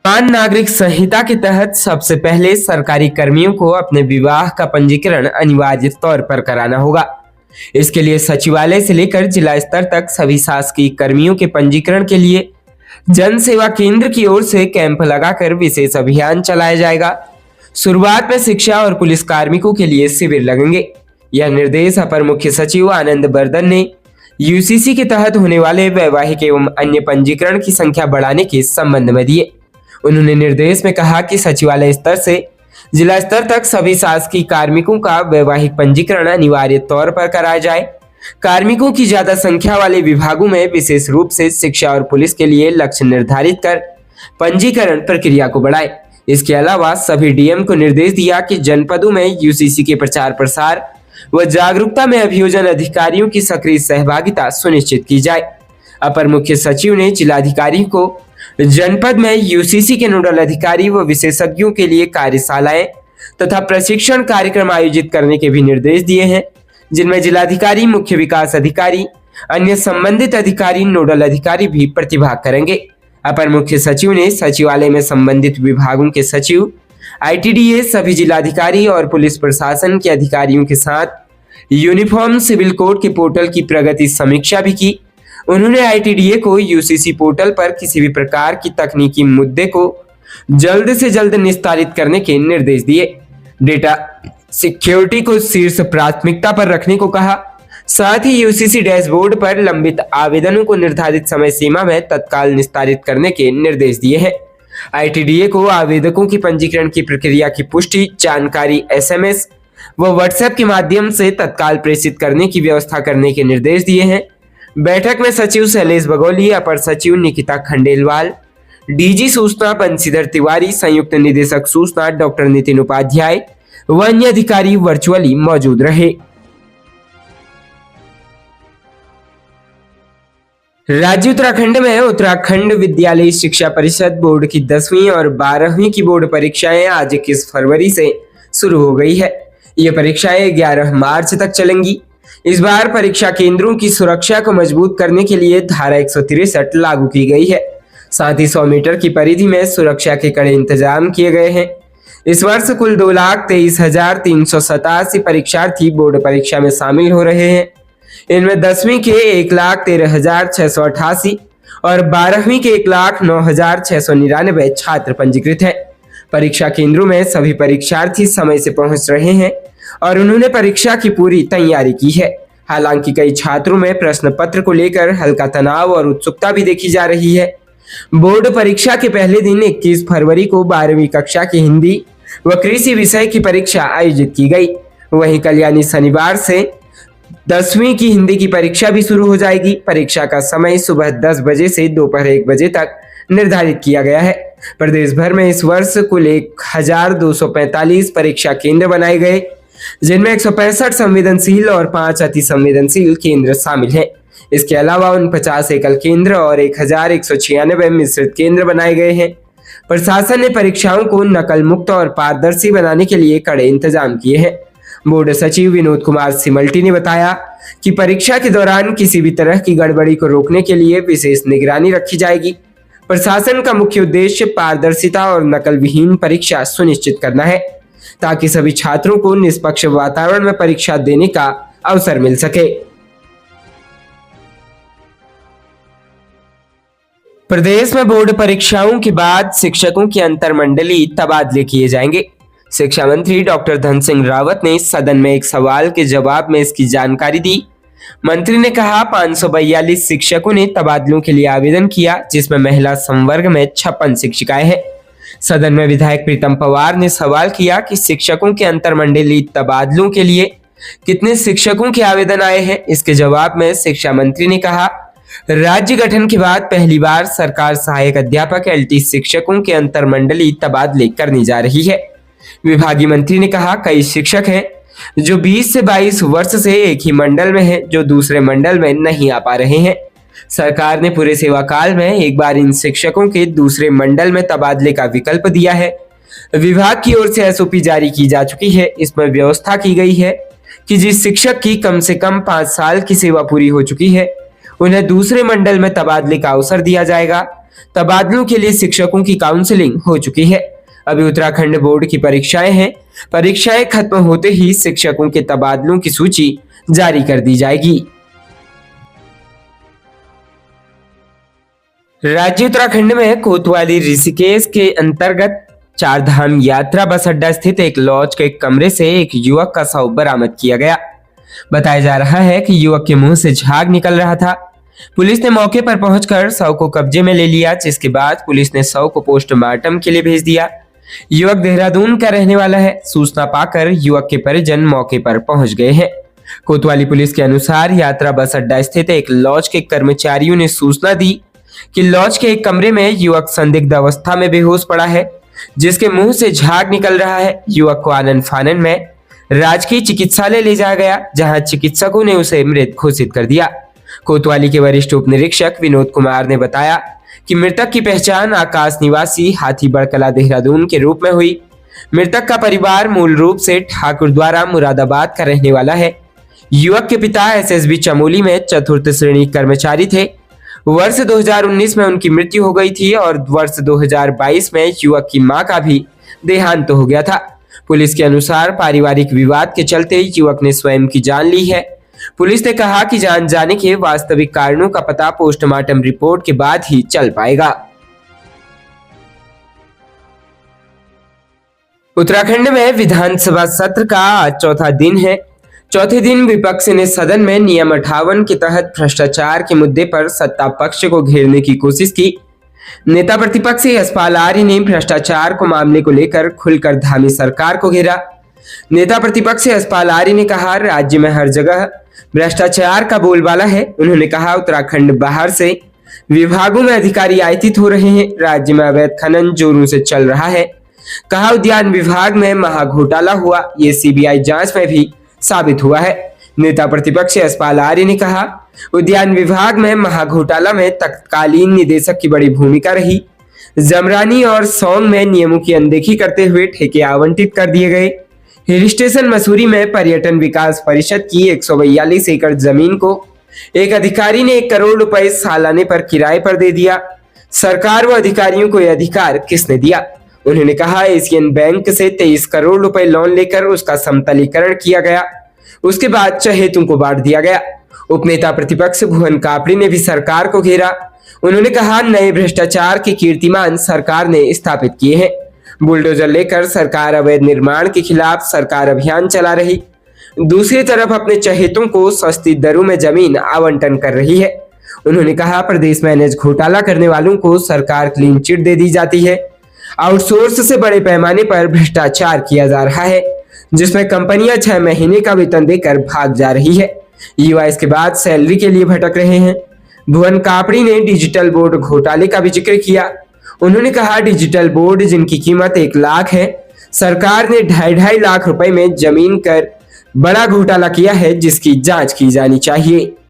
समान नागरिक संहिता के तहत सबसे पहले सरकारी कर्मियों को अपने विवाह का पंजीकरण अनिवार्य तौर पर कराना होगा। इसके लिए सचिवालय से लेकर जिला स्तर तक सभी शासकीय कर्मियों के पंजीकरण के लिए जन सेवा केंद्र की ओर से कैंप लगाकर विशेष अभियान चलाया जाएगा। शुरुआत में शिक्षा और पुलिस कार्मिकों के लिए शिविर लगेंगे। यह निर्देश अपर मुख्य सचिव आनंद बर्धन ने यूसीसी के तहत होने वाले वैवाहिक एवं अन्य पंजीकरण की संख्या बढ़ाने के संबंध में दिए। उन्होंने निर्देश में कहा कि सचिवालय स्तर से जिला स्तर तक सभी शासकीय कार्मिकों का वैवाहिक पंजीकरण अनिवार्य तौर पर कराया जाए। कार्मिकों की ज्यादा संख्या वाले विभागों में विशेष रूप से शिक्षा और पुलिस के लिए लक्ष्य निर्धारित कर पंजीकरण प्रक्रिया को बढ़ाए। इसके अलावा सभी डीएम को निर्देश दिया कि जनपदों में यूसीसी के प्रचार प्रसार व जागरूकता में अभियोजन अधिकारियों की सक्रिय सहभागिता सुनिश्चित की जाए। अपर मुख्य सचिव ने जिलाधिकारी को जनपद में यूसीसी के नोडल अधिकारी व विशेषज्ञों के लिए कार्यशालाएं तथा प्रशिक्षण कार्यक्रम आयोजित करने के भी निर्देश दिए हैं, जिनमें जिलाधिकारी, मुख्य विकास अधिकारी, अन्य संबंधित अधिकारी, नोडल अधिकारी भी प्रतिभाग करेंगे। अपर मुख्य सचिव ने सचिवालय में संबंधित विभागों के सचिव, आईटीडीए, सभी जिलाधिकारी और पुलिस प्रशासन के अधिकारियों के साथ यूनिफॉर्म सिविल कोड के पोर्टल की प्रगति समीक्षा भी की। उन्होंने आईटीडीए को यूसीसी पोर्टल पर किसी भी प्रकार की तकनीकी मुद्दे को जल्द से जल्द निस्तारित करने के निर्देश दिए। डेटा सिक्योरिटी को शीर्ष प्राथमिकता पर रखने को कहा। साथ ही यूसीसी डैशबोर्ड पर लंबित आवेदनों को निर्धारित समय सीमा में तत्काल निस्तारित करने के निर्देश दिए हैं। आईटीडीए को आवेदकों की पंजीकरण की प्रक्रिया की पुष्टि जानकारी एसएमएस व व्हाट्सएप के माध्यम से तत्काल प्रेषित करने की व्यवस्था करने के निर्देश दिए हैं। बैठक में सचिव शैलेश बगोली, अपर सचिव निकिता खंडेलवाल, डीजी सूचना बंशीधर तिवारी, संयुक्त निदेशक सूचना डॉक्टर नितिन उपाध्याय व अन्य अधिकारी वर्चुअली मौजूद रहे। राज्य उत्तराखंड में उत्तराखंड विद्यालय शिक्षा परिषद बोर्ड की 10वीं और 12वीं की बोर्ड परीक्षाएं आज 21 फरवरी से शुरू हो गई है। ये परीक्षाएं 11 मार्च तक चलेंगी। इस बार परीक्षा केंद्रों की सुरक्षा को मजबूत करने के लिए धारा 163 लागू की गई है। साथ ही 100 मीटर की परिधि में सुरक्षा के कड़े इंतजाम किए गए हैं। इस वर्ष कुल 2,23,387 परीक्षार्थी बोर्ड परीक्षा में शामिल हो रहे हैं। इनमें 10वीं के 1,13,688 और 12वीं के 1,09,699 छात्र पंजीकृत हैं। परीक्षा केंद्रों में सभी परीक्षार्थी समय से पहुंच रहे हैं और उन्होंने परीक्षा की पूरी तैयारी की है। हालांकि कई छात्रों में प्रश्न पत्र को लेकर हल्का तनाव और उत्सुकता भी देखी जा रही है। बोर्ड परीक्षा के पहले दिन 21 फरवरी को 12वीं कक्षा की हिंदी व कृषि विषय की परीक्षा आयोजित की गई। वहीं कल यानी शनिवार से 10वीं की हिंदी की परीक्षा भी शुरू हो जाएगी। परीक्षा का समय सुबह 10 बजे से दोपहर 1 बजे तक निर्धारित किया गया है। प्रदेश भर में इस वर्ष कुल 1,245 परीक्षा केंद्र बनाए गए, जिनमें 165 संवेदनशील और 5 अति संवेदनशील केंद्र शामिल हैं। इसके अलावा 49 एकल केंद्र और 1,196 मिश्रित केंद्र बनाए गए हैं। प्रशासन ने परीक्षाओं को नकल मुक्त और पारदर्शी बनाने के लिए कड़े इंतजाम किए हैं। बोर्ड सचिव विनोद कुमार सिमल्टी ने बताया कि परीक्षा के दौरान किसी भी तरह की गड़बड़ी को रोकने के लिए विशेष निगरानी रखी जाएगी। प्रशासन का मुख्य उद्देश्य पारदर्शिता और नकल विहीन परीक्षा सुनिश्चित करना है, ताकि सभी छात्रों को निष्पक्ष वातावरण में परीक्षा देने का अवसर मिल सके। प्रदेश में बोर्ड परीक्षाओं के बाद शिक्षकों के अंतरमंडलीय तबादले किए जाएंगे। शिक्षा मंत्री डॉक्टर धन सिंह रावत ने सदन में एक सवाल के जवाब में इसकी जानकारी दी। मंत्री ने कहा 542 शिक्षकों ने तबादलों के लिए आवेदन किया, जिसमें महिला संवर्ग में 56 शिक्षिकाएं हैं। सदन में विधायक प्रीतम पवार ने सवाल किया कि शिक्षकों के अंतरमंडलीय तबादलों के लिए कितने शिक्षकों के आवेदन आए हैं। इसके जवाब में शिक्षा मंत्री ने कहा, राज्य गठन के बाद पहली बार सरकार सहायक अध्यापक एलटी शिक्षकों के अंतरमंडलीय तबादले करने जा रही है। विभागीय मंत्री ने कहा, कई शिक्षक हैं जो 20 से 22 वर्ष से एक ही मंडल में हैं, जो दूसरे मंडल में नहीं आ पा रहे हैं। सरकार ने पूरे सेवा काल में एक बार इन शिक्षकों के दूसरे मंडल में तबादले का विकल्प दिया है। विभाग की ओर से एसओपी जारी की जा चुकी है। इसमें व्यवस्था की गई है कि जिस शिक्षक की कम से कम 5 साल की सेवा पूरी हो चुकी है, उन्हें दूसरे मंडल में तबादले का अवसर दिया जाएगा। तबादलों के लिए शिक्षकों की काउंसलिंग हो चुकी है। अभी उत्तराखंड बोर्ड की परीक्षाएं हैं। परीक्षाएं खत्म होते ही शिक्षकों के तबादलों की सूची जारी कर दी जाएगी। राज्य उत्तराखंड में कोतवाली ऋषिकेश के अंतर्गत चारधाम यात्रा बस अड्डा स्थित एक लॉज के कमरे से एक युवक का शव बरामद किया गया। बताया जा रहा है कि युवक के मुंह से झाग निकल रहा था। पुलिस ने मौके पर पहुंचकर शव को कब्जे में ले लिया, जिसके बाद पुलिस ने शव को पोस्टमार्टम के लिए भेज दिया। युवक देहरादून का रहने वाला है। सूचना पाकर युवक के परिजन मौके पर पहुंच गए हैं। कोतवाली पुलिस के अनुसार यात्रा बस अड्डा स्थित एक लॉज के कर्मचारियों ने सूचना दी कि लॉज के एक कमरे में युवक संदिग्ध अवस्था में बेहोश पड़ा है, जिसके मुंह से झाग निकल रहा है। युवक को आनन फानन में राजकीय चिकित्सालय ले जाया गया, जहां चिकित्सकों ने उसे मृत घोषित कर दिया। कोतवाली के वरिष्ठ उप निरीक्षक विनोद कुमार ने बताया कि मृतक की पहचान आकाश निवासी हाथीबड़ कला देहरादून के रूप में हुई। मृतक का परिवार मूल रूप से ठाकुर द्वारा मुरादाबाद का रहने वाला है। युवक के पिता एसएसबी चमोली में चतुर्थ श्रेणी कर्मचारी थे। वर्ष 2019 में उनकी मृत्यु हो गई थी और वर्ष 2022 में युवक की मां का भी देहांत हो गया था। पुलिस के अनुसार पारिवारिक विवाद के चलते युवक ने स्वयं की जान ली है। पुलिस ने कहा कि जान जाने के वास्तविक कारणों का पता पोस्टमार्टम रिपोर्ट के बाद ही चल पाएगा। उत्तराखंड में विधानसभा सत्र का आज चौथा दिन है। चौथे दिन विपक्ष ने सदन में नियम 58 के तहत भ्रष्टाचार के मुद्दे पर सत्ता पक्ष को घेरने की कोशिश की। नेता प्रतिपक्ष यशपाल आर्य ने भ्रष्टाचार को मामले को लेकर खुलकर धामी सरकार को घेरा। नेता प्रतिपक्ष यशपाल आर्य ने कहा, राज्य में हर जगह भ्रष्टाचार का बोलबाला है। उन्होंने कहा, उत्तराखंड बाहर से विभागों में अधिकारी आयतित हो रहे हैं। राज्य में अवैध खनन जोरों से चल रहा है। कहा, उद्यान विभाग में महाघोटाला हुआ, ये सीबीआई जांच में भी साबित हुआ है। नेता प्रतिपक्ष यशपाल आर्य ने कहा, उद्यान विभाग में महाघोटाला में तत्कालीन निदेशक की बड़ी भूमिका रही। जमरानी और सौंग में नियमों की अनदेखी करते हुए ठेके आवंटित कर दिए गए। हिल स्टेशन मसूरी में पर्यटन विकास परिषद की 142 एकड़ जमीन को एक अधिकारी ने 1 करोड़ रुपए सालाने पर किराए पर दे दिया। सरकार व अधिकारियों को यह अधिकार किसने दिया? उन्होंने कहा, एशियन बैंक से 23 करोड़ रुपए लोन लेकर उसका समतलीकरण किया गया, उसके बाद चहेतों को बांट दिया गया। उपनेता प्रतिपक्ष भुवन कापड़ी ने भी सरकार को घेरा। उन्होंने कहा, नए भ्रष्टाचार के कीर्तिमान सरकार ने स्थापित किए हैं। बुलडोजर लेकर सरकार अवैध निर्माण के खिलाफ सरकार अभियान चला रही, दूसरी तरफ अपने चहेतों को सस्ती दरों में जमीन आवंटन कर रही है। उन्होंने कहा, प्रदेश में अनेक घोटाला करने वालों को सरकार क्लीन चिट दे दी जाती है। आउटसोर्स से बड़े पैमाने पर भ्रष्टाचार किया जा रहा है, जिसमें कंपनियां 6 महीने का वेतन देकर भाग जा रही है। युवा इसके बाद सैलरी के लिए भटक रहे हैं। भुवन कापड़ी ने डिजिटल बोर्ड घोटाले का भी जिक्र किया। उन्होंने कहा, डिजिटल बोर्ड जिनकी कीमत 1 लाख है, सरकार ने 2.5 लाख रुपए में जमीन कर बड़ा घोटाला किया है, जिसकी जांच की जानी चाहिए।